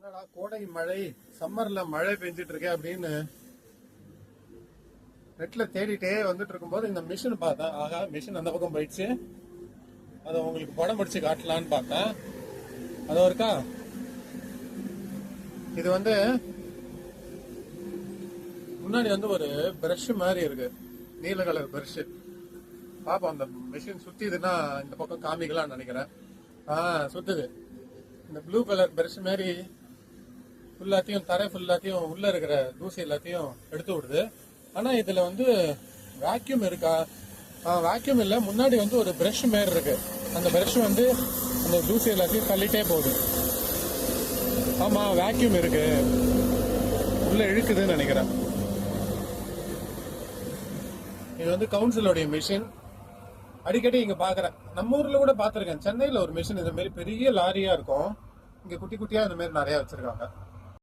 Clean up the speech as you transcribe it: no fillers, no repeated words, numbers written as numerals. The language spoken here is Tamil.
என்னடா கோடை மழை, சம்மர்ல மழை பெஞ்சிட்டு இருக்கே அப்படின்னு நெட்ல தேடிட்டே வந்துட்டு இருக்கும்போது இந்த மிஷின் பார்த்தேன். ஆகா, மிஷின் அந்த பக்கம் போயிடுச்சு. அதை உங்களுக்கு படம் பிடிச்சு காட்டலான்னு பார்த்தேன். அது இருக்கா, இது வந்து முன்னாடி வந்து ஒரு பிரஷ் மாதிரி இருக்கு, நீல கலர் பிரஷ். பாப்போம், அந்த மிஷின் சுத்திதுன்னா இந்த பக்கம் காமிக்கலாம்னு நினைக்கிறேன். சுத்துது. இந்த ப்ளூ கலர் பிரஷ் மாதிரி ஃபுல்லாத்தையும், தரை ஃபுல்லாத்தையும், உள்ள இருக்கிற தூசி எல்லாத்தையும் எடுத்து விடுது. ஆனா இதுல வந்து வேக்யூம் இருக்கா? வேக்யூம் இல்ல. முன்னாடி வந்து ஒரு பிரஷ் மாதிரி இருக்கு. அந்த பிரஷ் வந்து அந்த தூசி எல்லாத்தையும் தள்ளிட்டே போகுது. ஆமா, வேக்யூம் இருக்கு, உள்ள இழுக்குதுன்னு நினைக்கிறேன். இது வந்து கவுன்சிலோடைய மிஷின். அடிக்கடி இங்க பாக்குறேன். நம்ம ஊர்ல கூட பாத்திருக்கேன். சென்னையில ஒரு மிஷின் இந்த மாதிரி பெரிய லாரியா இருக்கும். இங்க குட்டி குட்டியா இந்த மாதிரி நிறைய வச்சிருக்காங்க.